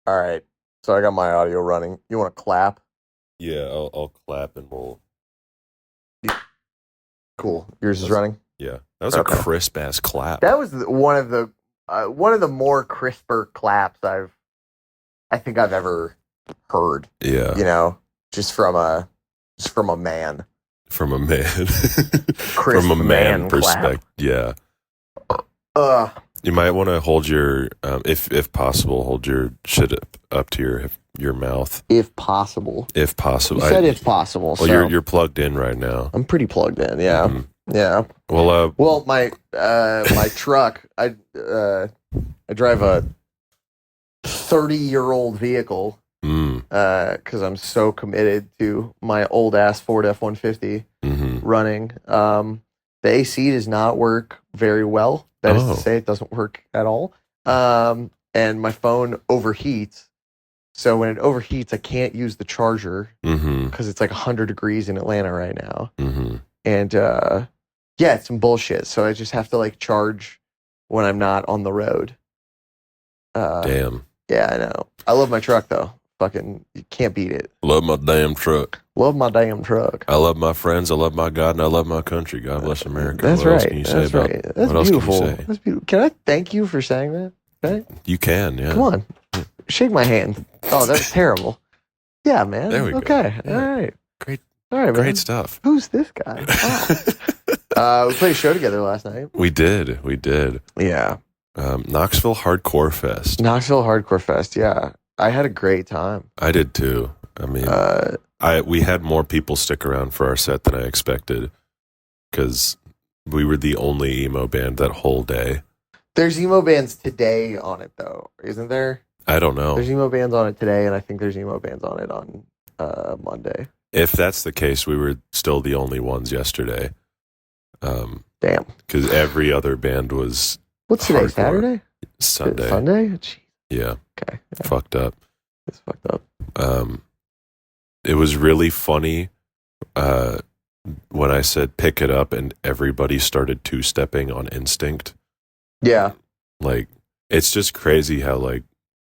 All right. So I got my audio running. You want to clap? Yeah, I'll clap and we'll. Cool. Yours is That's, running. yeah, that was a Okay. crisp ass clap. That was one of the more crisper claps I think I've ever heard. Yeah, You know, just from a just from a man. from a man, from a Crisp man man clap. perspective. Yeah, Uh, you might want to hold your, if possible, hold your shit up to your mouth, if possible. if You possible. said if possible. Well, So you're plugged in right now. I'm pretty plugged in. Yeah. Mhm. Yeah. Well, Well, my truck. I drive a 30-year-old vehicle mm, because I'm so committed to my old ass Ford F-150 mm-hmm. running. The AC does not work very well. That is to say, it doesn't work at all. And my phone overheats. So when it overheats, I can't use the charger Mm-hmm. because it's like 100 degrees in Atlanta right now. Mm-hmm. And yeah, it's some bullshit. So I just have to like charge when I'm not on the road. Damn, Yeah, I know. I love my truck though. Fucking, you can't beat it. love my damn truck. Love my damn truck. I love my friends. I love my God, and I love my country. God bless America. That's What else right. can you say That's about? right. That's What else can you beautiful. say? That's beautiful. Can I thank you for saying that? Okay. You can, yeah. Come on. Shake my hand. Oh, that's terrible. Yeah, man. There we go. Okay. Yeah. All right. Great, All right, man. great stuff. Who's this guy? Wow. We played a show together last night. We did. Yeah. Knoxville Hardcore Fest. Knoxville Hardcore Fest. Yeah. I had a great time. I did too. I mean, we had more people stick around for our set than I expected because we were the only emo band that whole day. There's emo bands today on it though, isn't there? I don't know. There's emo bands on it today, and I think there's emo bands on it on Monday. If that's the case, we were still the only ones yesterday. Damn. Because every other band was What's today? hardcore. Saturday? Sunday. Sunday? Jeez. Yeah. Okay. Yeah. Fucked up. It's fucked up. It was really funny when I said pick it up and everybody started two-stepping on instinct. Yeah. Like, it's just crazy how, like,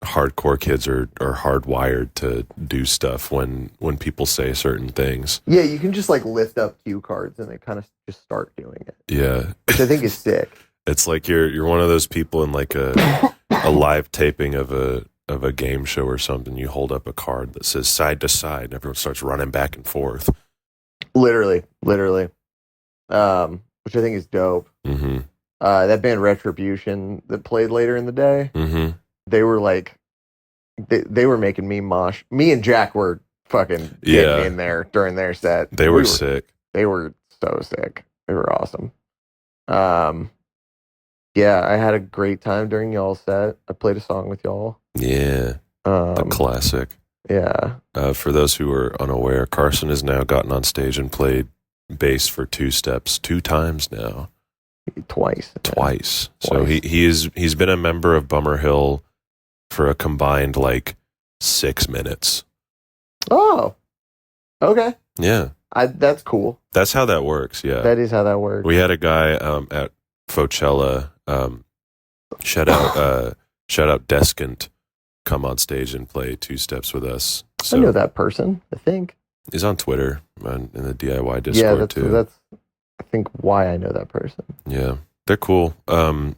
hardcore kids are hardwired to do stuff when people say certain things. Yeah, you can just like lift up cue cards and they kind of just start doing it. Yeah. Which I think is sick. It's like you're one of those people in like a live taping of a game show or something. You hold up a card that says side to side and everyone starts running back and forth. Literally. Which I think is dope. Mm-hmm. That band Retribution that played later in the day, Mm-hmm. they were like, they were making me mosh. Me and Jack were fucking getting in there during their set. They were sick. They were so sick. They were awesome. Yeah, I had a great time during y'all's set. I played a song with y'all. Yeah. The classic. Yeah. For those who are unaware, Carson has now gotten on stage and played bass for Two Steps 2 times now. Twice. So he's been a member of Bummer Hill for a combined like 6 minutes. Oh. Okay. Yeah. That's cool. That's how that works. Yeah. That is how that works. We had a guy at Fochella, shout out Descant, come on stage and play Two Steps with us. So I know that person, I think. he's on Twitter and in the DIY Discord too. That's I think why I know that person. Yeah, they're cool.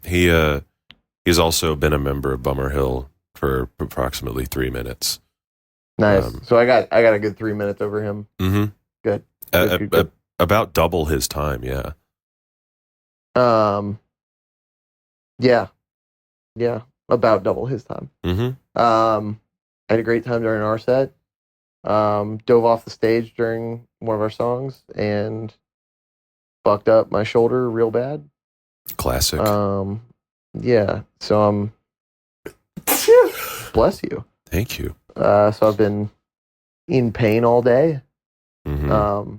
He's also been a member of Bummer Hill for approximately 3 minutes. Nice. So I got a good 3 minutes over him. Mm-hmm. Good. Good. About double his time. Yeah. Yeah, about double his time. Mm-hmm. I had a great time during our set. Dove off the stage during one of our songs and fucked up my shoulder real bad. Classic. Yeah. So bless you. Thank you. So I've been in pain all day. Mm-hmm.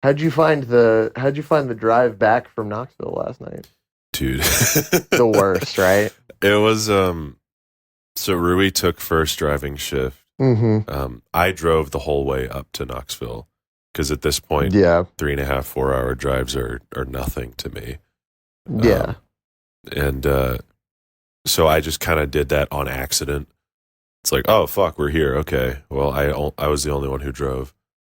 How'd you find the drive back from Knoxville last night? Dude. The worst, right? It was so Rui took first driving shift. Mm-hmm. I drove the whole way up to Knoxville because at this point, 3.5, 4 hour drives are nothing to me. Yeah. And so I just kind of did that on accident. It's like, oh fuck, we're here. Okay, well, I was the only one who drove,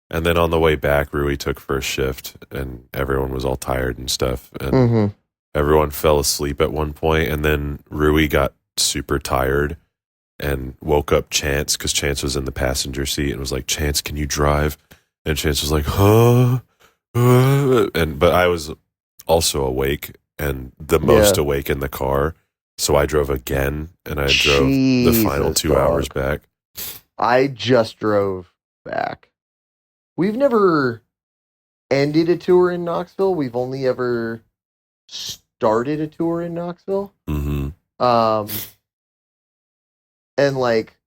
and then on the way back, Rui took first shift, and everyone was all tired and stuff, and everyone fell asleep at one point, and then Rui got super tired and woke up Chance because Chance was in the passenger seat and was like, Chance, can you drive? And Chance was like, huh? But I was also awake and the most awake in the car. So I drove again and I drove the final 2 hours back. I just drove back. We've never ended a tour in Knoxville. We've only ever started a tour in Knoxville. Mm-hmm. And like,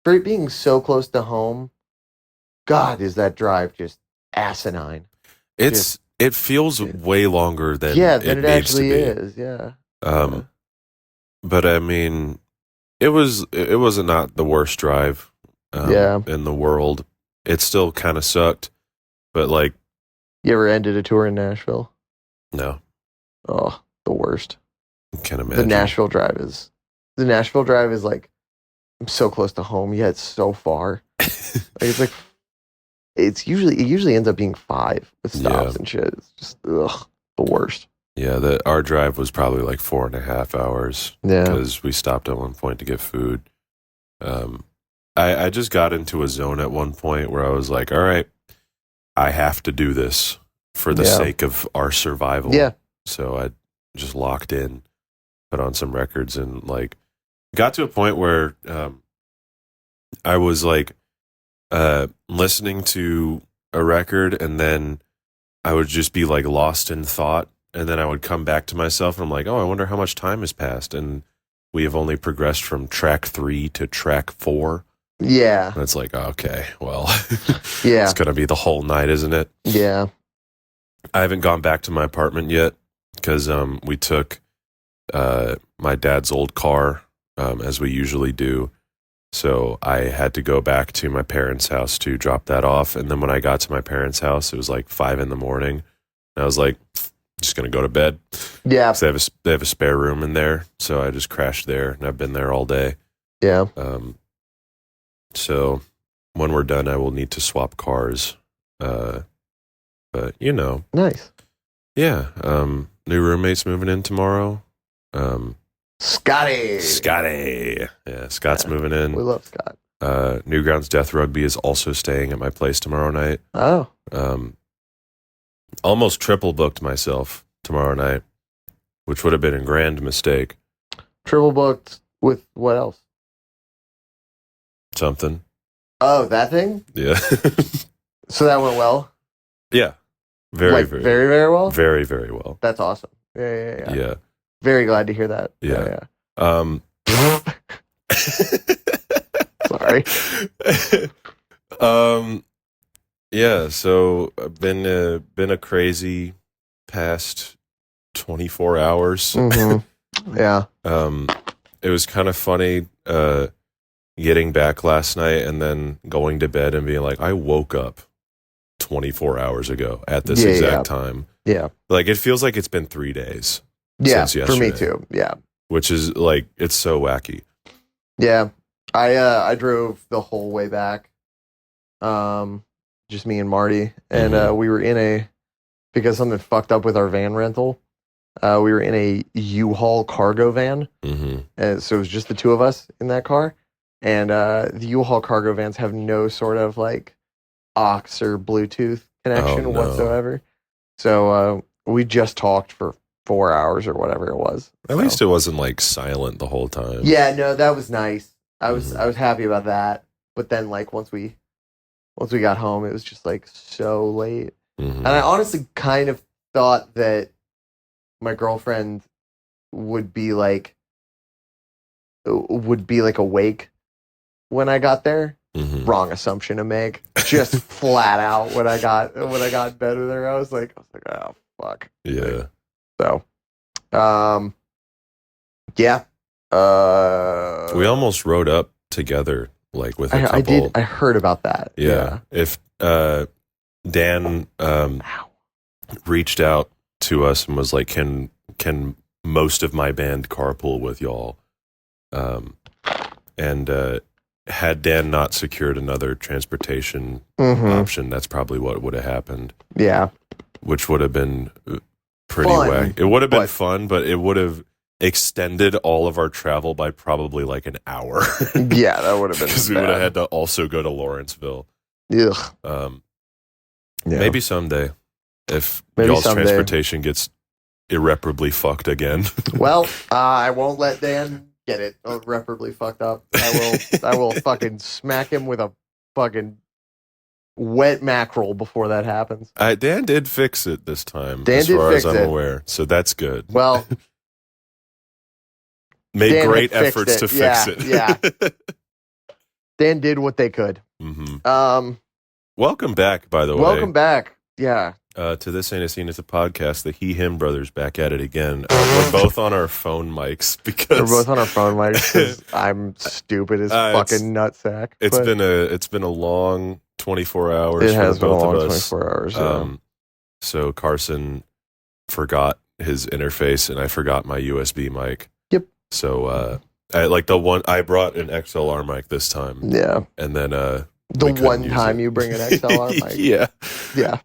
for it being so close to home, God, is that drive just asinine? It feels way longer than it actually is. Yeah. But I mean, it was not the worst drive in the world. It still kind of sucked, but like, you ever ended a tour in Nashville? No. Oh, the worst. I can't imagine. The Nashville drive is like, I'm so close to home, yet it's so far. Like, it usually ends up being 5 with stops and shit. It's just the worst. Yeah, our drive was probably like 4.5 hours. Yeah, because we stopped at one point to get food. I just got into a zone at one point where I was like, all right, I have to do this for the sake of our survival. Yeah. So I just locked in, put on some records, and like got to a point where I was like listening to a record, and then I would just be like lost in thought, and then I would come back to myself, and I'm like, oh, I wonder how much time has passed, and we have only progressed from track 3 to track 4. Yeah. And it's like, okay, well, yeah, it's going to be the whole night, isn't it? Yeah. I haven't gone back to my apartment yet because we took my dad's old car, as we usually do. So I had to go back to my parents' house to drop that off. And then when I got to my parents' house, it was like 5 a.m. And I was like, just going to go to bed. Yeah. So they have a spare room in there. So I just crashed there, and I've been there all day. Yeah. So when we're done, I will need to swap cars. But you know. Nice. Yeah. New roommates moving in tomorrow. Scotty. Yeah, Scott's moving in. We love Scott. Newgrounds Death Rugby is also staying at my place tomorrow night. Oh. Almost triple booked myself tomorrow night, which would have been a grand mistake. Triple booked with what else? Something. Oh, that thing? Yeah. So that went well? Yeah. Very, very well? Very, very well. That's awesome. Yeah. Yeah. Very glad to hear that. Yeah. Sorry. Yeah, so I've been a crazy past 24 hours. Mm-hmm. Yeah. It was kind of funny getting back last night and then going to bed and being like, I woke up 24 hours ago at this exact time. Yeah. Like, it feels like it's been 3 days. Yeah, since yesterday, for me too. Yeah. Which is like, it's so wacky. Yeah. I drove the whole way back. Just me and Marty. And we were because something fucked up with our van rental. We were in a U-Haul cargo van. Mm-hmm. And so it was just the two of us in that car. And the U-Haul cargo vans have no sort of like aux or Bluetooth connection whatsoever. So we just talked for 4 hours or whatever it was. At least it wasn't like silent the whole time. Yeah, no, that was nice. I was happy about that. But then like once we got home, it was just like so late. Mm-hmm. And I honestly kind of thought that my girlfriend would be like awake when I got there. Mm-hmm. Wrong assumption to make. Just flat out when I got in bed with her, I was like, oh fuck. Yeah. So, yeah. We almost rode up together, like with a couple. I did. I heard about that. Yeah. If Dan reached out to us and was like, "Can most of my band carpool with y'all?" And had Dan not secured another transportation option, that's probably what would have happened. Yeah. Which would have been pretty whack. It would have been fun, but it would have extended all of our travel by probably like an hour. Yeah, that would have been because we would have had to also go to Lawrenceville. Ugh. Maybe someday, if y'all's transportation gets irreparably fucked again. Well, I won't let Dan get it irreparably fucked up. I will fucking smack him with a fucking wet mackerel before that happens. Dan did fix it this time, as far as I'm aware. So that's good. Well, made Dan great efforts to fix it. Yeah. Dan did what they could. Mm-hmm. Welcome back, by the way. Welcome back. Yeah. To This Ain't a Scene, it's a podcast. The He/Him brothers back at it again. We're both on our phone mics because we're both on our phone mics because I'm stupid as fucking nutsack. It's been a long 24 hours. It has been a long 24 hours. Yeah. So Carson forgot his interface, and I forgot my USB mic. Yep. So I brought an XLR mic this time. Yeah. And then the one time you bring an XLR mic. Yeah. Yeah.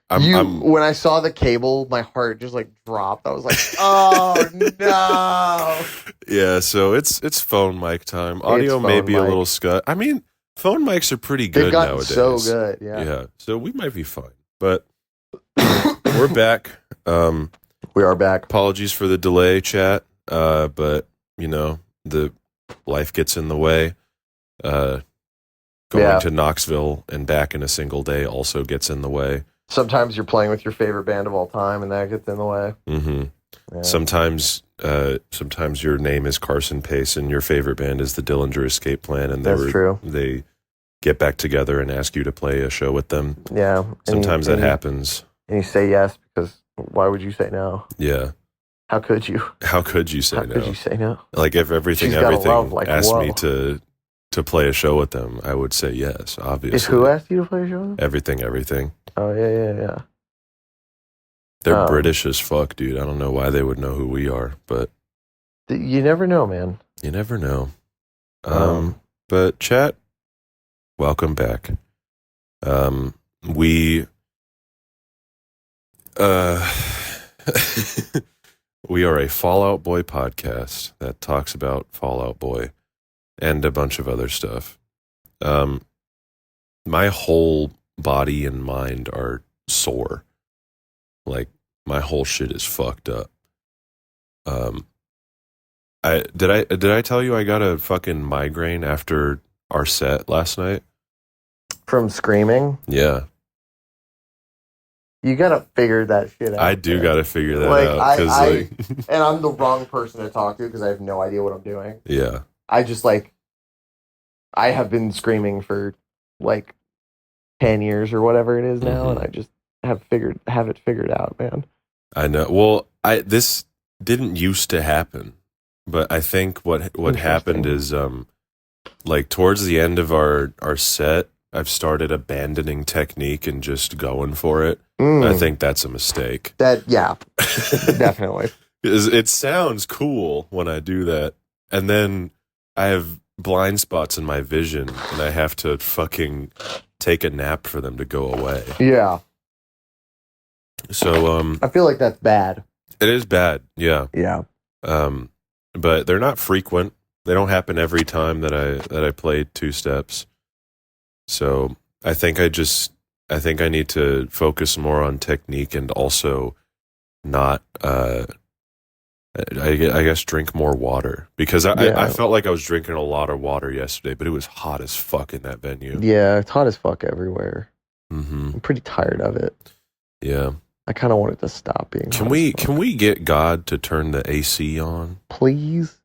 When I saw the cable, my heart just like dropped. I was like, "Oh no!" Yeah, so it's phone mic time. Audio may be a little scut. I mean, phone mics are pretty good nowadays. So good, yeah. Yeah, so we might be fine, but we're back. We are back. Apologies for the delay, chat. But the life gets in the way. Going to Knoxville and back in a single day also gets in the way. Sometimes you're playing with your favorite band of all time, and that gets in the way. Mm-hmm. Yeah. Sometimes your name is Carson Pace, and your favorite band is the Dillinger Escape Plan, and true. They get back together and ask you to play a show with them. Yeah. Sometimes that happens. And you say yes, because why would you say no? Yeah. How could you? How could you say no? How could you say no? Like if everything asked me to play a show with them, I would say yes, obviously. Is who asked you to play a show with them? Everything. Oh, yeah. They're British as fuck, dude. I don't know why they would know who we are, but... You never know, man. You never know. But chat, welcome back. We... we are a Fall Out Boy podcast that talks about Fall Out Boy and a bunch of other stuff. My whole body and mind are sore. Like, my whole shit is fucked up. Did I tell you I got a fucking migraine after our set last night? From screaming? Yeah. You gotta figure that shit out. I do gotta figure that out. And I'm the wrong person to talk to because I have no idea what I'm doing. Yeah. I have been screaming for like 10 years or whatever it is now, and I just have it figured out, man. I know. Well, this didn't used to happen, but I think what happened is like towards the end of our set, I've started abandoning technique and just going for it. I think that's a mistake. Definitely. It sounds cool when I do that, and then I have blind spots in my vision, and I have to fucking take a nap for them to go away. Yeah. So I feel like that's bad. It is bad. Yeah. Yeah. But they're not frequent. They don't happen every time that I play two steps. So I think I need to focus more on technique and also not I guess drink more water, because I felt like I was drinking a lot of water yesterday, but it was hot as fuck in that venue. Yeah, it's hot as fuck everywhere. Mm-hmm. I'm pretty tired of it. Yeah. I kind of want it to stop being Can we get God to turn the AC on? Please?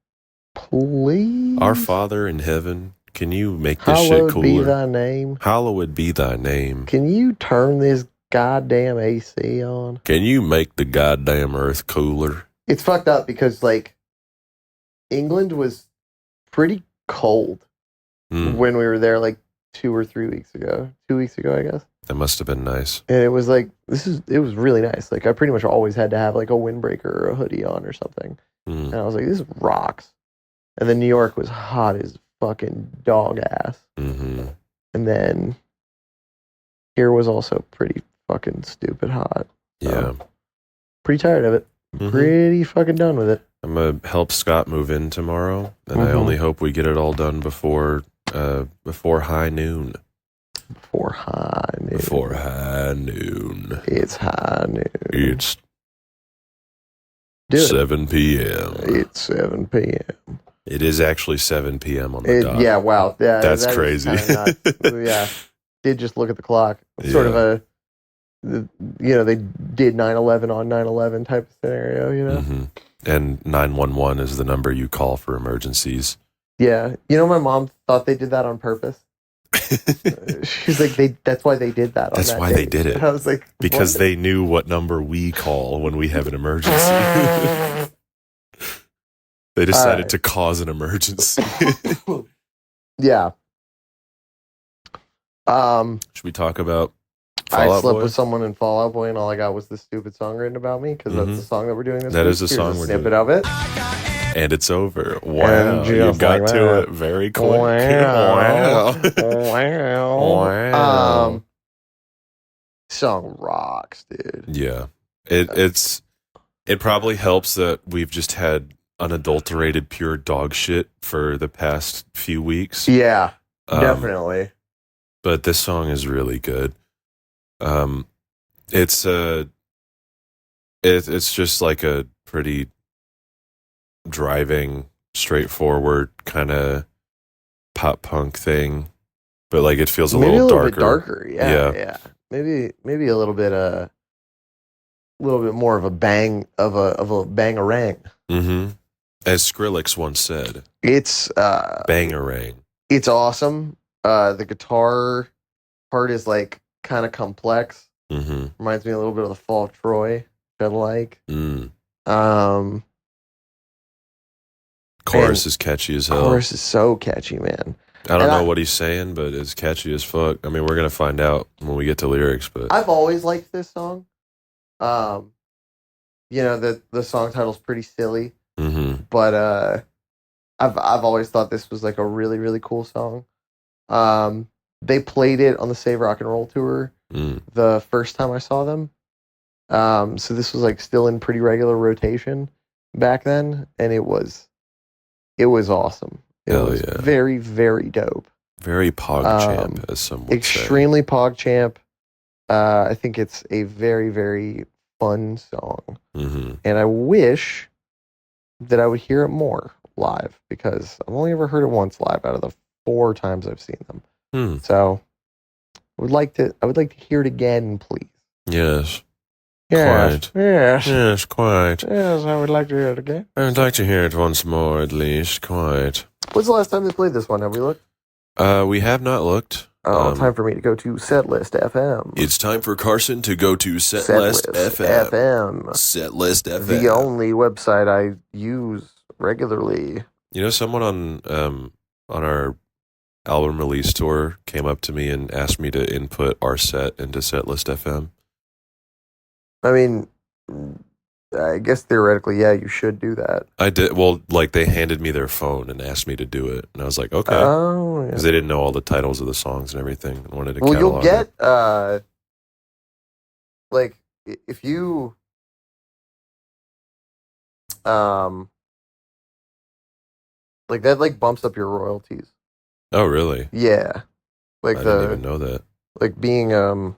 Our Father in heaven, can you make this shit cooler? Hallowed be thy name. Hallowed be thy name. Can you turn this goddamn AC on? Can you make the goddamn earth cooler? It's fucked up because, like, England was pretty cold when we were there, like, 2 or 3 weeks ago. 2 weeks ago, I guess. That must have been nice. And it was like, it was really nice. Like, I pretty much always had to have, like, a windbreaker or a hoodie on or something. And I was like, this rocks. And then New York was hot as fucking dog ass. Mm-hmm. And then Here was also pretty fucking stupid hot. Yeah. Pretty tired of it. Pretty fucking done with it. I'm going to help Scott move in tomorrow, and I only hope we get it all done before high noon. Before high noon. Before high noon. It's high noon. It's 7 p.m. It's 7 p.m. It is actually 7 p.m. on the dot. Yeah, wow. Yeah, that's crazy. Yeah. Did just look at the clock. It's sort of they did 9/11 on 9/11 type of scenario, you know? Mm-hmm. And 911 is the number you call for emergencies. Yeah. You know, my mom thought they did that on purpose. She's like, that's why they did that. That's why they did it. And I was like, because they knew what number we call when we have an emergency. They decided to cause an emergency. Yeah. Should we talk about Fall Out I slept Boy? with someone in Fall Out Boy, and all I got was this stupid song written about me, because that's the song that we're doing this That week. is the song we're doing. Snippet of it. And it's over. Wow. You got to it very quick. Wow. Wow. Song rocks, dude. Yeah. It probably helps that we've just had unadulterated pure dog shit for the past few weeks. Yeah, definitely. But this song is really good. It's just like a pretty driving, straightforward kind of pop punk thing, but like it feels maybe a little bit darker. Yeah. Maybe a little bit more of a bang of a bangarang. Mm-hmm. As Skrillex once said, it's bangarang. It's awesome. The guitar part is like kind of complex. Mm-hmm. Reminds me a little bit of the Fall of Troy. I like. Chorus is catchy as hell. Chorus is so catchy, man. I don't know what he's saying, but it's catchy as fuck. I mean, we're gonna find out when we get to lyrics, but I've always liked this song. You know, the song title's pretty silly, but I've always thought this was like a really, really cool song. They played it on the Save Rock and Roll tour the first time I saw them. So this was like still in pretty regular rotation back then, and it was awesome. It was very, very dope. Very PogChamp, as some would extremely PogChamp. I think it's a very, very fun song, and I wish that I would hear it more live, because I've only ever heard it once live out of the 4 times I've seen them. So I would like to hear it again, please. Yes. Yes. Quite. Yes. Yes, quite. Yes, I would like to hear it again. I would like to hear it once more, at least. Quite. When's the last time they played this one? Have we looked? We have not looked. Time for me to go to Setlist FM. It's time for Carson to go to Setlist FM. Setlist FM. The only website I use regularly. You know, someone on our album release tour came up to me and asked me to input our set into Setlist FM. I mean, I guess theoretically, yeah, you should do that. I did. Well, like they handed me their phone and asked me to do it, and I was like, okay, because they didn't know all the titles of the songs and everything, and wanted to. Well, you'll get like if you like that, like bumps up your royalties. Oh, really? Yeah, like I didn't even know that. Like being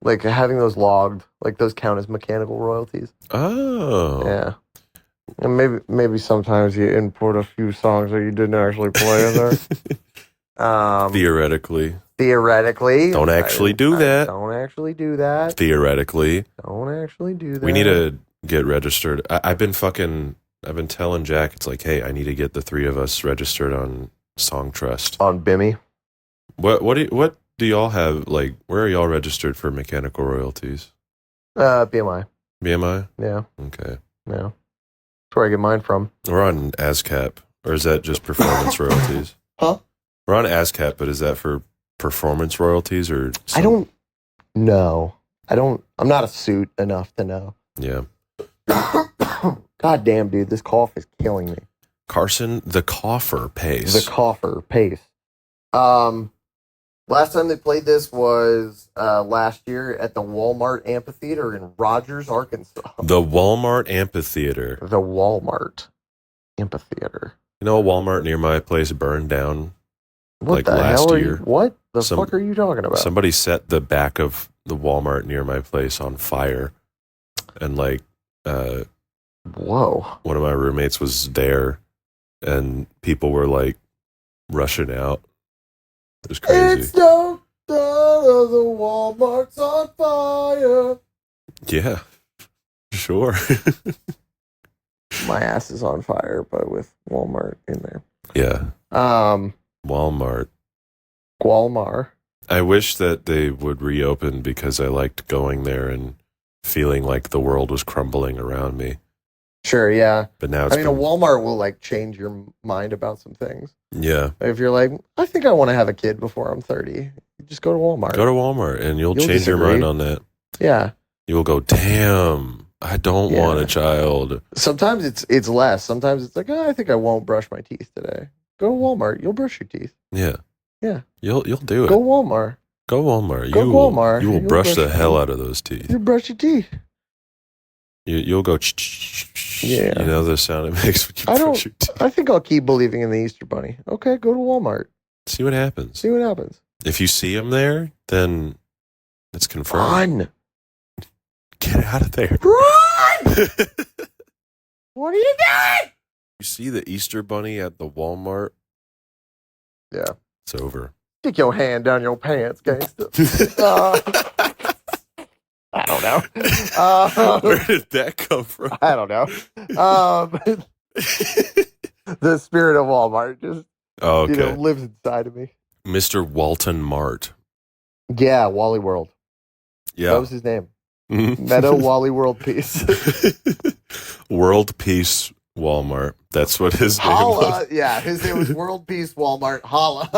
like having those logged, like those count as mechanical royalties. Oh. Yeah. And maybe sometimes you input a few songs that you didn't actually play in there. Theoretically. Don't actually do that. Don't actually do that. Theoretically. Don't actually do that. We need to get registered. I've been telling Jack, it's like, hey, I need to get the 3 of us registered on Song Trust. On Bimmy. What do y'all have, like, where are y'all registered for mechanical royalties? BMI. BMI? Yeah. Okay. Yeah. That's where I get mine from. We're on ASCAP, or is that just performance royalties? Huh? We're on ASCAP, but is that for performance royalties or I don't know. I'm not a suit enough to know. Yeah. God damn, dude, this cough is killing me. Carson the Coffer Pace. The Coffer Pace. Last time they played this was last year at the Walmart Amphitheater in Rogers, Arkansas. The Walmart Amphitheater. The Walmart Amphitheater. You know, a Walmart near my place burned down What the last hell year. What the fuck are you talking about? Somebody set the back of the Walmart near my place on fire. And whoa. One of my roommates was there and people were rushing out. It was crazy. It's no the Walmart's on fire. Yeah, sure. My ass is on fire, but with Walmart in there. Yeah. Walmart. Walmart. I wish that they would reopen because I liked going there and feeling like the world was crumbling around me. Sure, yeah. But now a Walmart will change your mind about some things. Yeah. If you're like, I think I want to have a kid before I'm 30, you just go to Walmart. Go to Walmart and you'll change your mind on that. Yeah. You will go, damn, I don't want a child. Sometimes it's less. Sometimes it's like, I think I won't brush my teeth today. Go to Walmart. You'll brush your teeth. Yeah. Yeah. You'll do it. Go Walmart. Go Walmart. Go Walmart. You will brush the hell out of those teeth. You brush your teeth. You'll go. Yeah. You know the sound it makes when you brush your teeth. I think I'll keep believing in the Easter Bunny. Okay, go to Walmart. See what happens. See what happens. If you see him there, then it's confirmed. Run. Get out of there. Run! What are you doing? You see the Easter Bunny at the Walmart? Yeah. It's over. Stick your hand down your pants, gangster. I don't know. Where did that come from? I don't know. The spirit of Walmart just lives inside of me. Mr. Walton Mart. Yeah, Wally World. Yeah. That was his name. Meadow Wally World Peace. World Peace Walmart. That's what his name was. Yeah, his name was World Peace Walmart. Holla.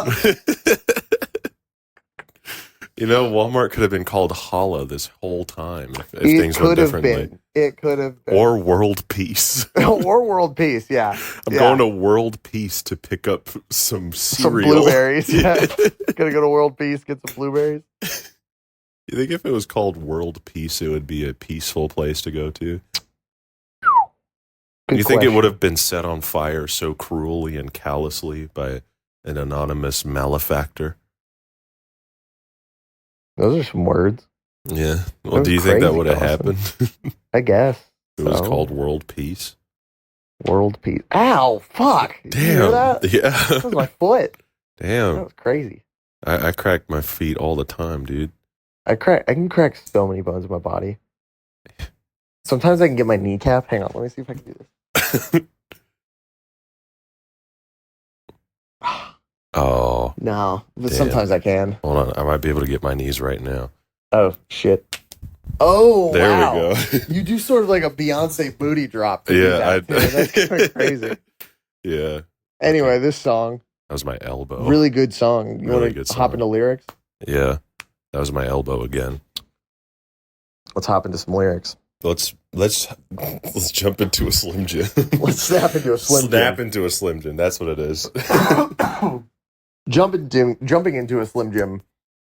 You know, Walmart could have been called Holla this whole time if things went differently. It could have been. Or World Peace. Or World Peace, yeah. I'm going to World Peace to pick up some cereal. Some blueberries, yeah. Gonna go to World Peace, get some blueberries. You think if it was called World Peace, it would be a peaceful place to go to? You think it would have been set on fire so cruelly and callously by an anonymous malefactor? Those are some words. Yeah. Well, do you think that would have happened? I guess. It was called World Peace. World Peace. Ow, fuck. Damn. Did you hear that? Yeah. That was my foot. Damn. That was crazy. I crack my feet all the time, dude. I can crack so many bones in my body. Sometimes I can get my kneecap. Hang on, let me see if I can do this. Oh. No, but damn. Sometimes I can. Hold on, I might be able to get my knees right now. Oh, shit. Oh, there wow. we go. You do sort of like a Beyonce booty drop. Yeah. That's kind of crazy. Yeah. Anyway, this song. That was my elbow. Really good song. You Really want to hop into lyrics? Yeah. That was my elbow again. Let's hop into some lyrics. Let's jump into a Slim Jim. Let's snap into a Slim Jim. Snap into a Slim Jim. That's what it is. Jumping into a Slim Jim.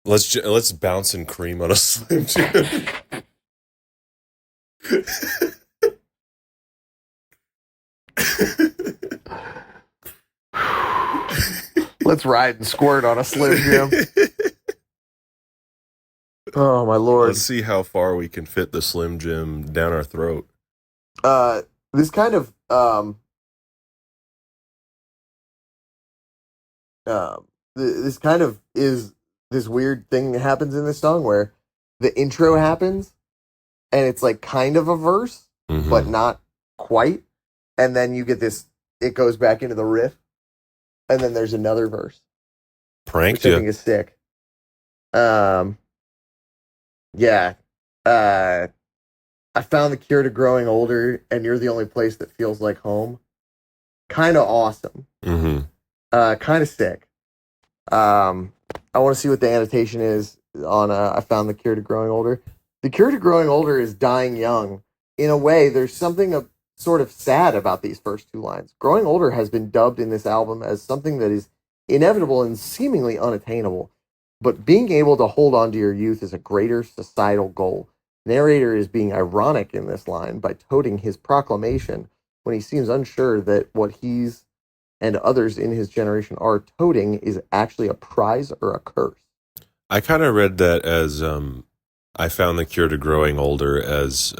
Let's bounce and cream on a Slim Jim. Let's ride and squirt on a Slim Jim. Oh my lord! Let's see how far we can fit the Slim Jim down our throat. This kind of this kind of is this weird thing that happens in this song where the intro happens and it's like kind of a verse, but not quite, and then you get this. It goes back into the riff, and then there's another verse. Pranked which you. I think is sick. Yeah. I found the cure to growing older, and you're the only place that feels like home. Kind of awesome. Kind of sick. I want to see what the annotation is on I found the cure to growing older. The cure to growing older is dying young. In a way, there's something sort of sad about these first two lines. Growing older has been dubbed in this album as something that is inevitable and seemingly unattainable, but being able to hold on to your youth is a greater societal goal. Narrator is being ironic in this line by toting his proclamation when he seems unsure that what he's and others in his generation are toting is actually a prize or a curse. I kind of read that as I found the cure to growing older as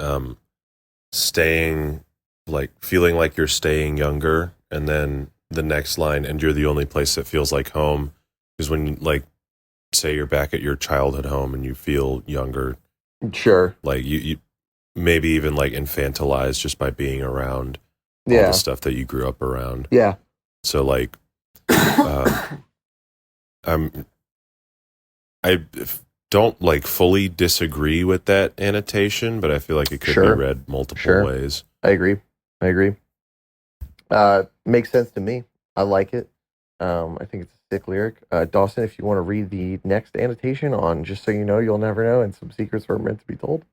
staying, like feeling like you're staying younger, and then the next line, and you're the only place that feels like home, is when, like, say you're back at your childhood home and you feel younger. Sure. Like you maybe even like infantilized just by being around all the stuff that you grew up around. Yeah. So like, I don't like fully disagree with that annotation, but I feel like it could be read multiple ways. I agree. Makes sense to me. I like it. I think it's a sick lyric. Dawson, if you want to read the next annotation on Just So You Know, You'll Never Know, and Some Secrets Were Meant to Be Told.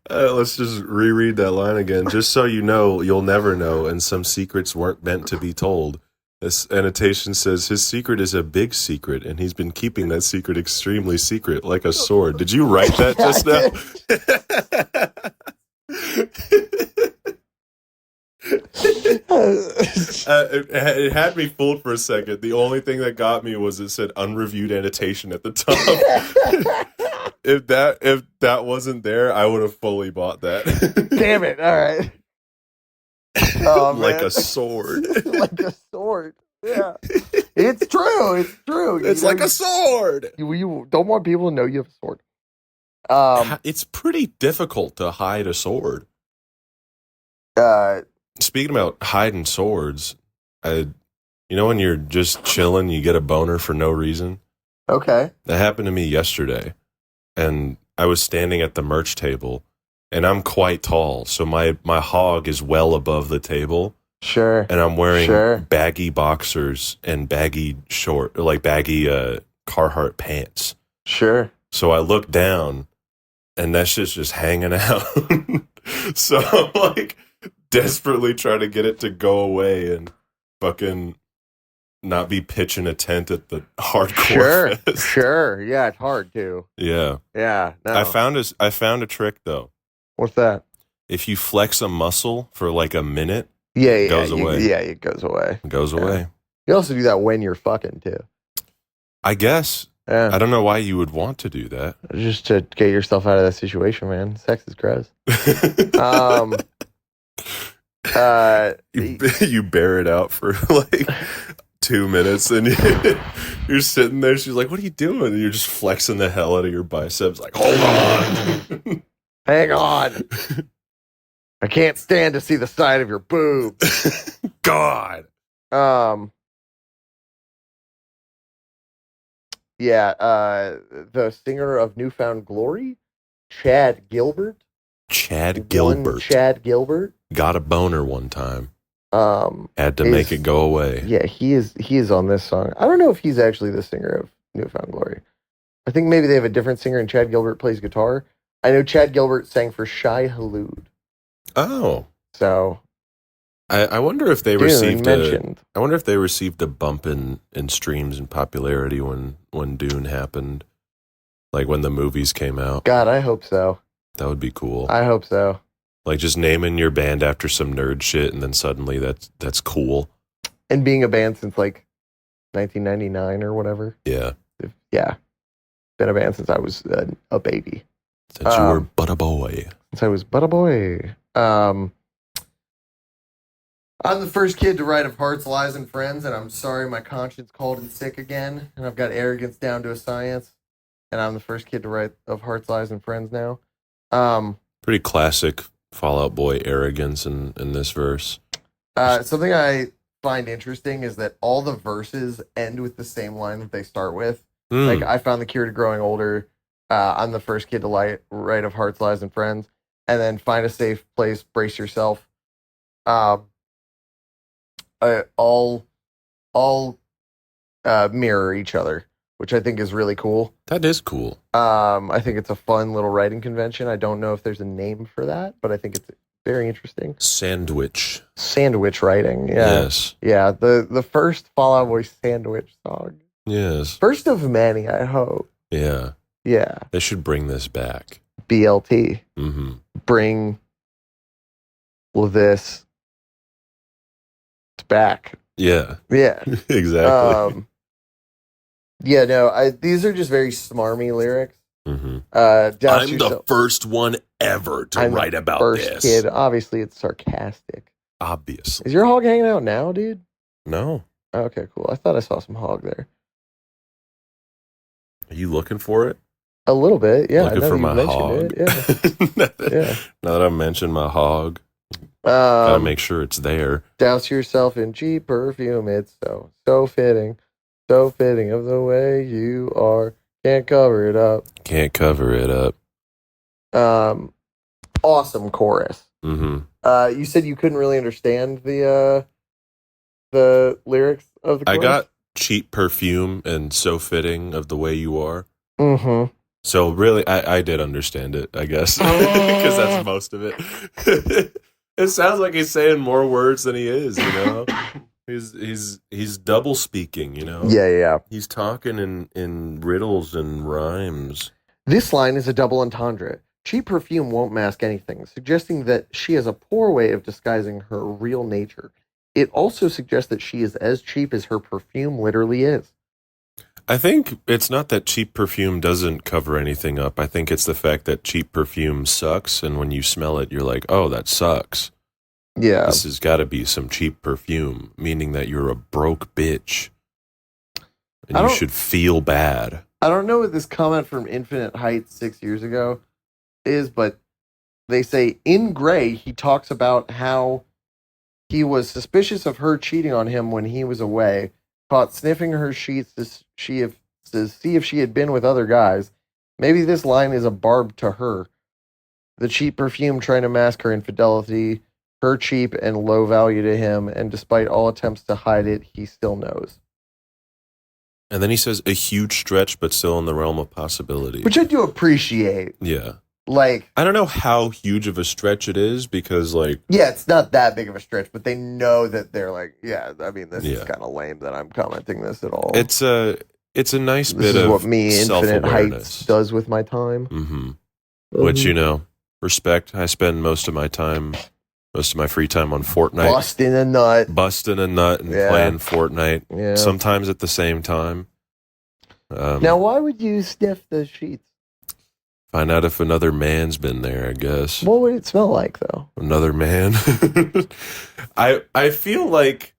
Let's just reread that line again. Just so you know, you'll never know, and some secrets weren't meant to be told. This annotation says his secret is a big secret, and he's been keeping that secret extremely secret, like a sword. Did you write that just now? It had me fooled for a second. The only thing that got me was it said unreviewed annotation at the top. If that wasn't there, I would have fully bought that. Damn it! All right. Oh, like a sword. Like a sword. Yeah. It's true. It's like a sword. You don't want people to know you have a sword. It's pretty difficult to hide a sword. Speaking about hiding swords, when you're just chilling, you get a boner for no reason. Okay. That happened to me yesterday, and I was standing at the merch table, and I'm quite tall, so my hog is well above the table. Sure. And I'm wearing baggy boxers and baggy Carhartt pants. Sure. So I look down, and that shit's just hanging out. So I'm like desperately trying to get it to go away and fucking not be pitching a tent at the hardcore fest. Sure. Yeah, it's hard too. Yeah. Yeah. No. I found a trick though. What's that? If you flex a muscle for like a minute, it goes away. It goes away. It goes away. You also do that when you're fucking too. I guess. Yeah. I don't know why you would want to do that. Just to get yourself out of that situation, man. Sex is gross. You bear it out for like 2 minutes, and you're sitting there. She's like, "What are you doing?" And you're just flexing the hell out of your biceps, like, "Hold on, hang on, I can't stand to see the side of your boobs." God. Yeah. The singer of New Found Glory, Chad Gilbert. Chad Gilbert got a boner one time. Had to make it go away. Yeah, he is on this song. I don't know if he's actually the singer of New Found Glory. I think maybe they have a different singer, and Chad Gilbert plays guitar. I know Chad Gilbert sang for Shai Hulud. Oh, so I wonder if they received I wonder if they received a bump in streams and popularity when Dune happened, like when the movies came out. God, I hope so. That would be cool. I hope so. Like just naming your band after some nerd shit, and then suddenly that's cool. And being a band since like 1999 or whatever. Yeah. Yeah. Been a band since I was a baby. Since you were but a boy. Since I was but a boy. I'm the first kid to write of Hearts, Lies, and Friends, and I'm sorry my conscience called in sick again, and I've got arrogance down to a science, and I'm the first kid to write of Hearts, Lies, and Friends now. Pretty classic Fall Out Boy arrogance in this verse. Something I find interesting is that all the verses end with the same line that they start with. Like, I found the cure to growing older. I'm the first kid to write of Hearts, Lies, and Friends. And then find a safe place, brace yourself. All mirror each other. which I think is really cool. That is cool. I think it's a fun little writing convention. I don't know if there's a name for that, but I think it's very interesting. Sandwich writing. Yeah. Yes. Yeah. The first Fall Out Boy sandwich song. Yes. First of many, I hope. Yeah. Yeah. They should bring this back. BLT. Mm-hmm. Bring this back. Yeah. Yeah. Exactly. Yeah, no, these are just very smarmy lyrics. Mm-hmm. I'm the first one ever to write about first this. Kid. Obviously, it's sarcastic. Obviously. Is your hog hanging out now, dude? No. Okay, cool. I thought I saw some hog there. Are you looking for it? A little bit, yeah. Looking for my hog? Yeah. Now that I mentioned my hog, gotta make sure it's there. Douse yourself in cheap perfume. It's so fitting. So fitting of the way you are. Can't cover it up. Can't cover it up. Awesome chorus. Mm-hmm. You said you couldn't really understand the lyrics of the chorus? I got cheap perfume and so fitting of the way you are. Mm-hmm. So really, I did understand it, I guess, because that's most of it. It sounds like he's saying more words than he is, you know? He's double speaking, you know? Yeah. He's talking in riddles and rhymes. This line is a double entendre. Cheap perfume won't mask anything, suggesting that she has a poor way of disguising her real nature. It also suggests that she is as cheap as her perfume literally is. I think it's not that cheap perfume doesn't cover anything up. I think it's the fact that cheap perfume sucks, and when you smell it, you're like, oh, that sucks. Yeah. This has got to be some cheap perfume, meaning that you're a broke bitch. And you should feel bad. I don't know what this comment from Infinite Heights 6 years ago is, but they say in Gray, he talks about how he was suspicious of her cheating on him when he was away, caught sniffing her sheets to see if she had been with other guys. Maybe this line is a barb to her. The cheap perfume trying to mask her infidelity, her cheap and low value to him, and despite all attempts to hide it, he still knows. And then he says a huge stretch, but still in the realm of possibility. Which I do appreciate. Yeah. Like, I don't know how huge of a stretch it is because, like... Yeah, it's not that big of a stretch, but they know that they're like, yeah, I mean, this is kind of lame that I'm commenting this at all. It's a nice bit of self-awareness. This is what me, Infinite Heights, does with my time. Mm-hmm. Which, you know, respect. I spend most of my free time on Fortnite. Busting a nut and playing Fortnite. Yeah. Sometimes at the same time. Now, why would you sniff the sheets? Find out if another man's been there, I guess. What would it smell like, though? Another man? I feel like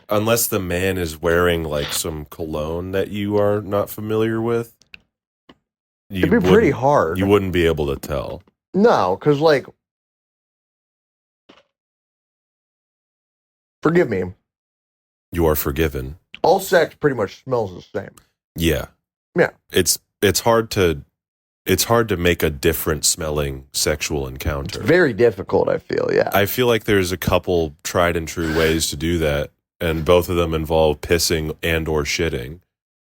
unless the man is wearing like some cologne that you are not familiar with, it'd be pretty hard. You wouldn't be able to tell. No, because like, forgive me. You are forgiven. All sex pretty much smells the same. Yeah. Yeah. It's hard to make a different smelling sexual encounter. It's very difficult, I feel, yeah. I feel like there's a couple tried and true ways to do that, and both of them involve pissing and or shitting.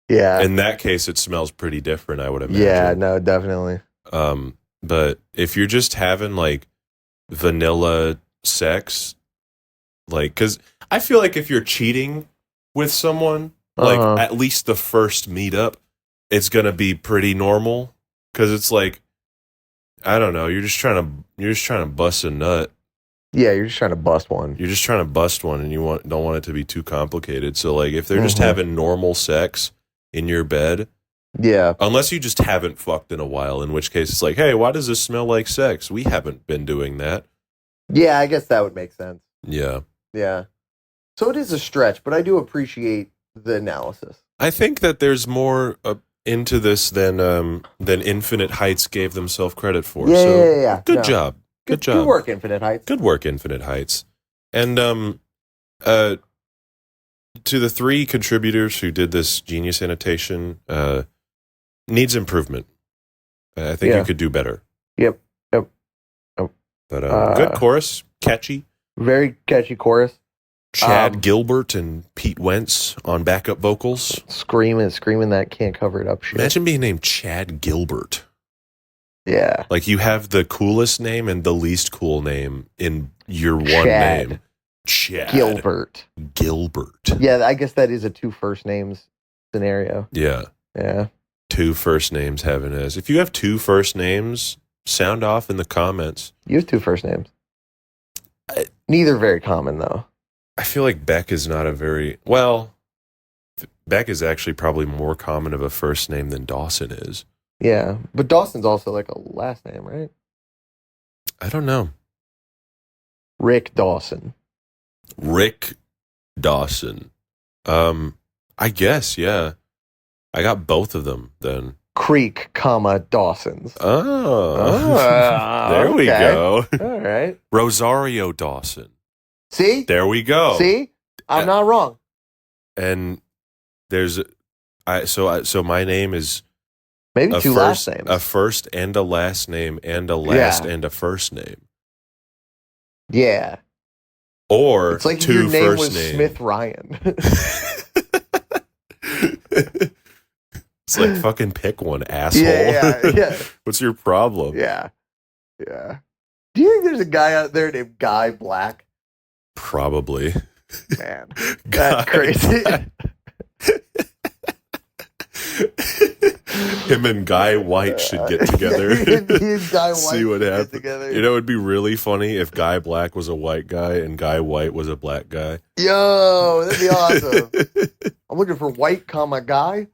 Yeah. In that case, it smells pretty different, I would imagine. Yeah, no, definitely. But if you're just having like vanilla sex, like, because I feel like if you're cheating with someone, like at least the first meetup, it's gonna be pretty normal. Because it's like, I don't know, you're just trying to bust a nut. Yeah, you're just trying to bust one. You're just trying to bust one, and you don't want it to be too complicated. So like, if they're just having normal sex in your bed. Yeah. Unless you just haven't fucked in a while, in which case it's like, hey, why does this smell like sex? We haven't been doing that. Yeah, I guess that would make sense. Yeah. Yeah. So it is a stretch, but I do appreciate the analysis. I think that there's more into this than Infinite Heights gave themselves credit for. Yeah, yeah. Good job. Good job. Good work, Infinite Heights. Good work, Infinite Heights. And to the three contributors who did this genius annotation, needs improvement. I think you could do better. Yep. But good chorus, catchy. Very catchy chorus. Chad Gilbert and Pete Wentz on backup vocals. Screaming that can't cover it up shit. Imagine being named Chad Gilbert. Yeah. Like you have the coolest name and the least cool name in your one name. Chad Gilbert. Yeah, I guess that is a 2 first names scenario. Yeah. 2 first names having as. If you have 2 first names, sound off in the comments. You have 2 first names. Neither very common though. I feel like Beck is not a very well. Beck is actually probably more common of a first name than Dawson is. Yeah, but Dawson's also like a last name, right? I don't know. Rick Dawson. I guess, yeah. I got both of them then. Creek, Dawson's. Oh. There we go. All right. Rosario Dawson. See? There we go. See? I'm not wrong. And there's so my name is maybe 2 last names. A first and a last name and a last and a first name. Yeah. Or it's like 2 your name first was names. Smith Ryan. It's like fucking pick one, asshole. Yeah. What's your problem? Yeah. Do you think there's a guy out there named Guy Black? Probably. Man, that's crazy. Him and Guy White should get together. He and Guy White see what happens. Together. You know, it'd be really funny if Guy Black was a white guy and Guy White was a black guy. Yo, that'd be awesome. I'm looking for white, guy.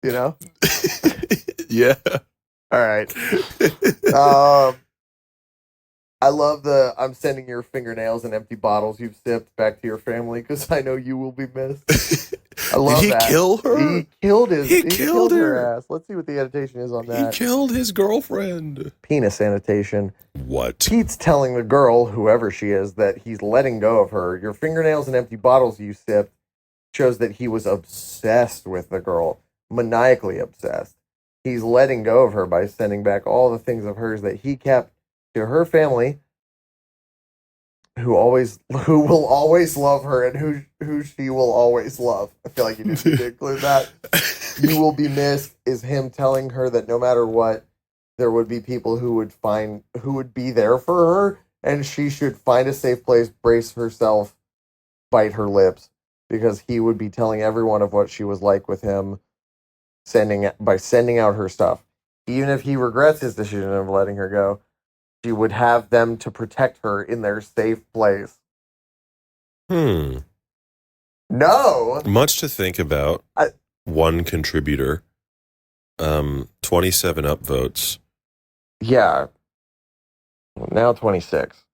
You know? Yeah. All right. I love I'm sending your fingernails and empty bottles you've sipped back to your family because I know you will be missed. I love Did he that. kill her? He killed He killed her ass. Let's see what the annotation is on that. He killed his girlfriend. Penis annotation. What? Pete's telling the girl, whoever she is, that he's letting go of her. Your fingernails and empty bottles you sipped shows that he was obsessed with the girl. Maniacally obsessed. He's letting go of her by sending back all the things of hers that he kept to her family, who will always love her and who she will always love. I feel like you need to include that. You will be missed is him telling her that no matter what, there would be people who would be there for her, and she should find a safe place, brace herself, bite her lips, because he would be telling everyone of what she was like with him. Sending out her stuff. Even if he regrets his decision of letting her go, she would have them to protect her in their safe place. No. Much to think about. One contributor. 27 upvotes. Yeah. Now 26.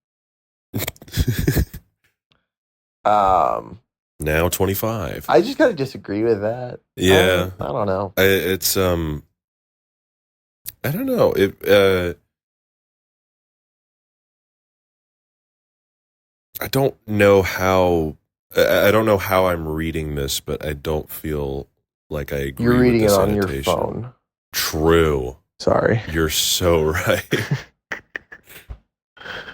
Now 25. I just gotta disagree with that. Yeah. I don't know. It's I don't know. I don't know how I'm reading this, but I don't feel like I agree. You're reading with this it on your annotation. phone. True. Sorry. You're so right.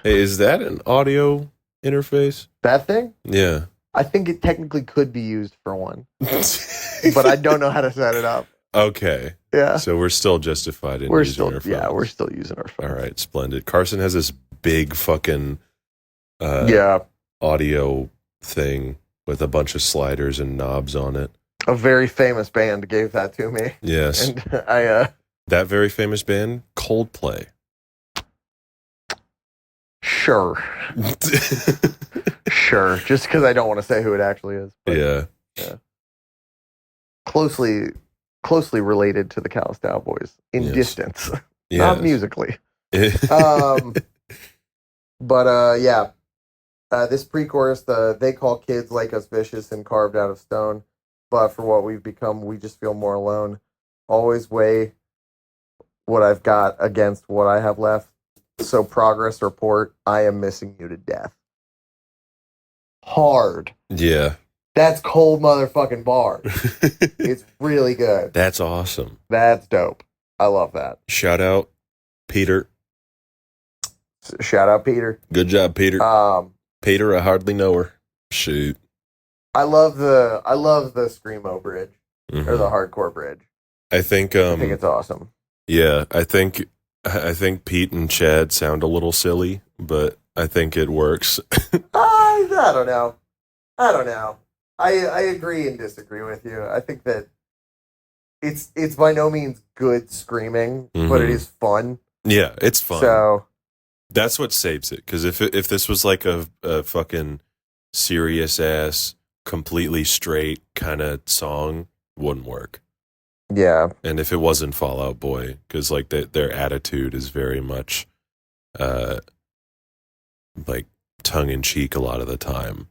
Hey, is that an audio interface? That thing? Yeah. I think it technically could be used for one, but I don't know how to set it up. Okay. Yeah. So we're still justified in we're using still our phones. Yeah, we're still using our phones. All right, splendid. Carson has this big fucking audio thing with a bunch of sliders and knobs on it. A very famous band gave that to me. Yes. And that very famous band, Coldplay. Sure. Sure. Just because I don't want to say who it actually is. But, yeah. Closely related to the Dallas Cowboys in distance, not musically. This pre-chorus, they call kids like us vicious and carved out of stone, but for what we've become, we just feel more alone. Always weigh what I've got against what I have left. So progress report, I am missing you to death. Hard. Yeah. That's cold motherfucking bar. It's really good. That's awesome. That's dope. I love that. Shout out, Peter. Shout out, Peter. Good job, Peter. Peter, I hardly know her. Shoot. I love the screamo bridge or the Mm-hmm. hardcore bridge. I think it's awesome. Yeah, I think Pete and Chad sound a little silly, but I think it works. I don't know. I agree and disagree with you. I think that it's by no means good screaming, but it is fun. Yeah, it's fun. So that's what saves it. Because if this was like a fucking serious ass, completely straight kind of song, wouldn't work. Yeah. And if it wasn't Fall Out Boy, because like their attitude is very much like tongue in cheek a lot of the time.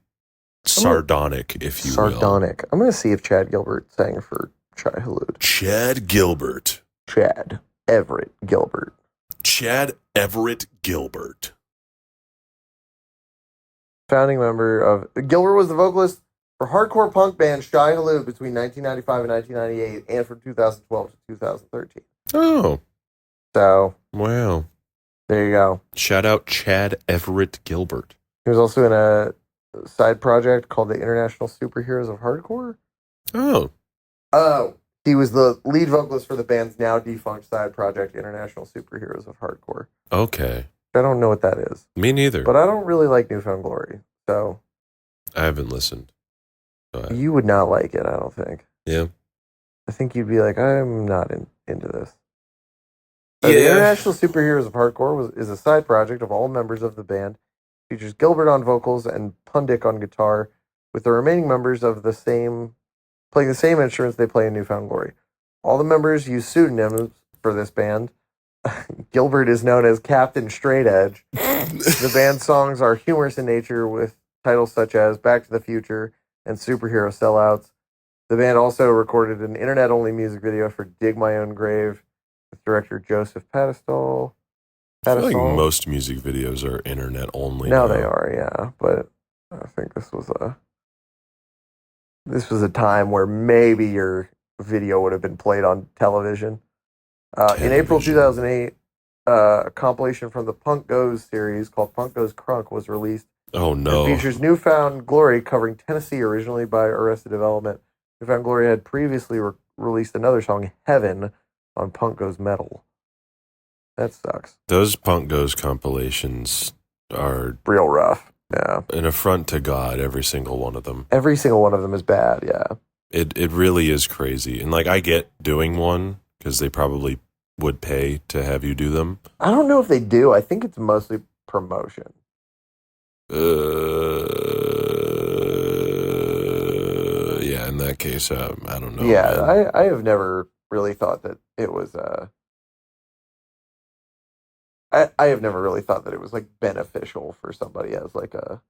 Sardonic, if you will. Sardonic. I'm going to see if Chad Gilbert sang for Shai Hulud. Chad Gilbert. Chad Everett Gilbert. Chad Everett Gilbert. Founding member of... Gilbert was the vocalist for hardcore punk band Shai Hulud between 1995 and 1998 and from 2012 to 2013. Oh. So... Wow. There you go. Shout out Chad Everett Gilbert. He was also in a side project called the International Superheroes of Hardcore. Oh. Oh. He was the lead vocalist for the band's now defunct side project, International Superheroes of Hardcore. Okay. I don't know what that is. Me neither. But I don't really like New Found Glory, so... I haven't listened. You would not like it, I don't think. Yeah. I think you'd be like, I'm not into this. Yeah. The International Superheroes of Hardcore is a side project of all members of the band. Features Gilbert on vocals and Pundik on guitar, with the remaining members of playing the same instruments they play in New Found Glory. All the members use pseudonyms for this band. Gilbert is known as Captain Straight Edge. The band's songs are humorous in nature, with titles such as Back to the Future and Superhero Sellouts. The band also recorded an internet-only music video for Dig My Own Grave with director Joseph Padistol. I feel like most music videos are internet only. Now they are, yeah. But I think this was a time where maybe your video would have been played on television. In April 2008, a compilation from the Punk Goes series called Punk Goes Crunk was released. Oh, no. It features New Found Glory covering Tennessee, originally by Arrested Development. New Found Glory had previously released another song, Heaven, on Punk Goes Metal. That sucks. Those Punk Goes compilations are... real rough, yeah. An affront to God, every single one of them. Every single one of them is bad, yeah. It really is crazy. And, like, I get doing one, because they probably would pay to have you do them. I don't know if they do. I think it's mostly promotion. Yeah, in that case, I don't know. Yeah, I have never really thought that it was I have never really thought that it was like beneficial for somebody as like a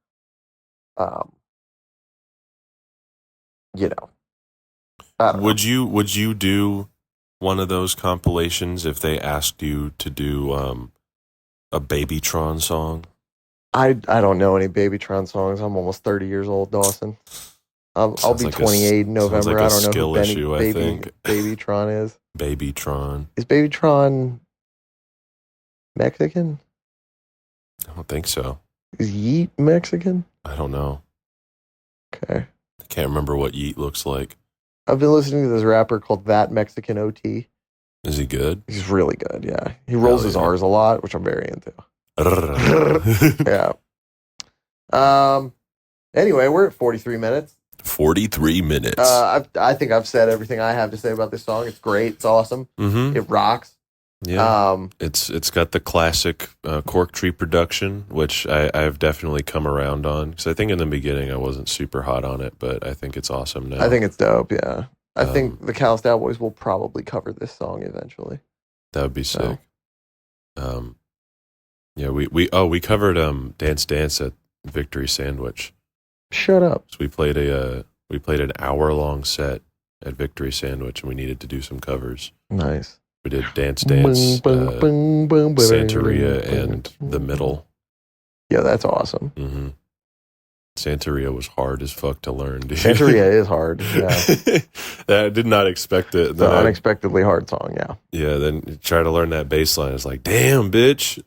Would you do one of those compilations if they asked you to do a Babytron song? I don't know any Babytron songs. I'm almost 30 years old, Dawson. I'll be 28 in November. Like I don't know who issue, I think. Babytron is. Babytron. Is Babytron Mexican? I don't think so. Is Yeet Mexican? I don't know. Okay. I can't remember what Yeet looks like. I've been listening to this rapper called That Mexican OT. Is he good? He's really good, yeah. He rolls his R's a lot, which I'm very into. Yeah. Anyway, we're at 43 minutes. 43 minutes. I think I've said everything I have to say about this song. It's great. It's awesome. Mm-hmm. It rocks. Yeah. It's got the classic Cork Tree production, which I've definitely come around on. Because I think in the beginning I wasn't super hot on it, but I think it's awesome now. I think it's dope, yeah. I think the Callous Cowboys will probably cover this song eventually. That would be sick. Yeah, we covered Dance Dance at Victory Sandwich. Shut up. So we played an hour-long set at Victory Sandwich, and we needed to do some covers. Nice. We did Dance Dance, Santeria, and The Middle. Yeah, that's awesome. Mm-hmm. Santeria was hard as fuck to learn, dude. Santeria is hard, yeah. I did not expect it. It's an unexpectedly hard song, yeah. Yeah, then you try to learn that bass line. It's like, damn, bitch.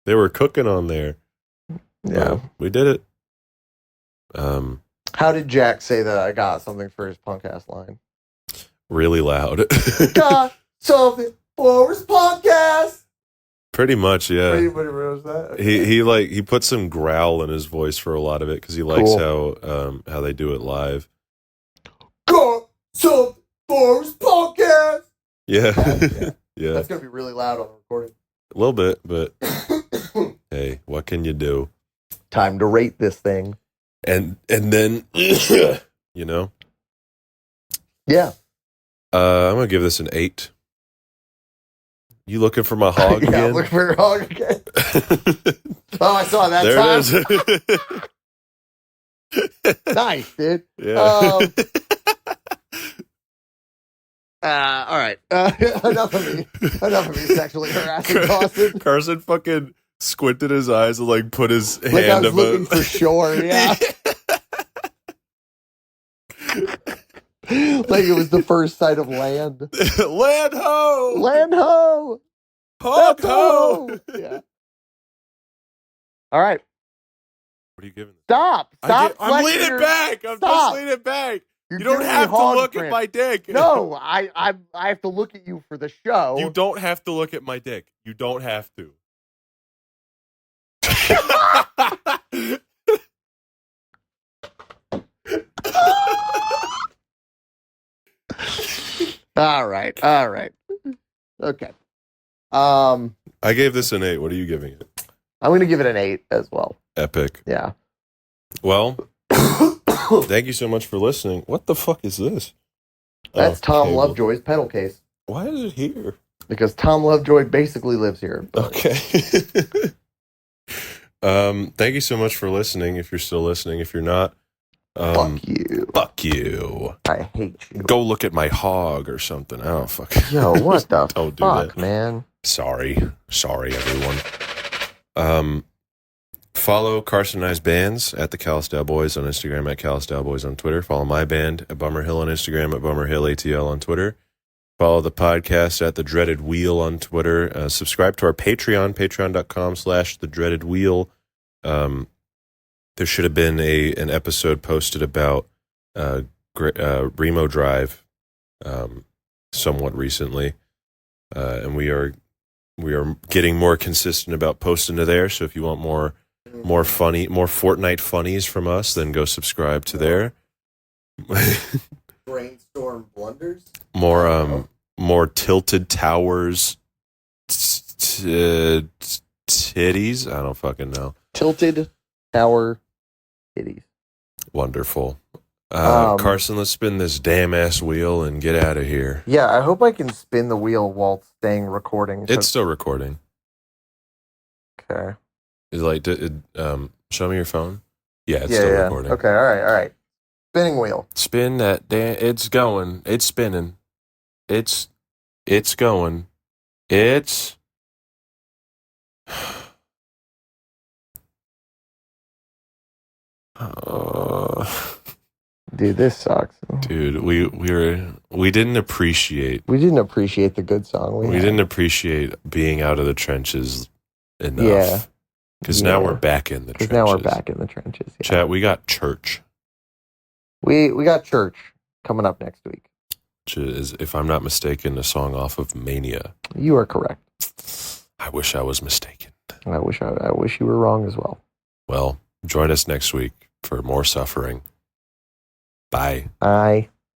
They were cooking on there. Yeah. We did it. How did Jack say that I got something for his punk ass line? Really loud. Got something for his podcast. Pretty much, yeah. Anybody knows that? Okay. He put some growl in his voice for a lot of it because he likes how they do it live. Got something for his podcast. Yeah. Yeah. That's gonna be really loud on the recording. A little bit, but hey, what can you do? Time to rate this thing. And then you know? Yeah. I'm gonna give this an 8. You looking for my hog again? Yeah, looking for your hog again. Oh, I saw that there time. It is. Nice, dude. Yeah. All right. Enough of me sexually harassing Dawson. Carson fucking squinted his eyes and like put his hand like I was above. looking for shore, yeah. Like it was the first sight of land. Land ho! Land ho! Hog ho! Yeah. All right. What are you giving? Stop! I'm leaning back. I'm just leaning back. You don't have to look at my dick. No, I have to look at you for the show. You don't have to look at my dick. You don't have to. All right. Okay. I gave this an 8. What are you giving it? I'm going to give it an 8 as well. Epic. Yeah. Well, thank you so much for listening. What the fuck is this? That's Tom Lovejoy's pedal case. Why is it here? Because Tom Lovejoy basically lives here. Okay. Thank you so much for listening. If you're still listening, if you're not, fuck you. Fuck you. I hate you. Go look at my hog or something. I don't fuck. Yo, what the Don't fuck, do that. man? Sorry, everyone. Follow Carson and I's bands at the Calisdale Boys on Instagram, at Calisdale Boys on Twitter. Follow my band at Bummer Hill on Instagram, at Bummer Hill ATL on Twitter. Follow the podcast at The Dreaded Wheel on Twitter. Subscribe to our Patreon, patreon.com/The Dreaded Wheel. There should have been an episode posted about Remo Drive somewhat recently. And we are getting more consistent about posting to there. So if you want more Fortnite funnies from us, then go subscribe to there. Brainstorm blunders. More tilted towers, titties. I don't fucking know. Tilted tower titties. Wonderful. Carson, let's spin this damn ass wheel and get out of here. Yeah, I hope I can spin the wheel while staying recording. It's still recording. Okay. Is like, show me your phone. Yeah, it's still recording. Okay, all right. Spinning wheel. Spin that damn. It's going. It's spinning. It's going. It's. Dude, this sucks. Dude, we didn't appreciate. We didn't appreciate the good song. We didn't appreciate being out of the trenches enough. Yeah. Because now we're back in the trenches. Now we're back in the trenches. Yeah. Chat, we got church. We got church coming up next week. Which is, if I'm not mistaken, a song off of Mania. You are correct. I wish I was mistaken. I wish you were wrong as well. Well, join us next week for more suffering. Bye. Bye.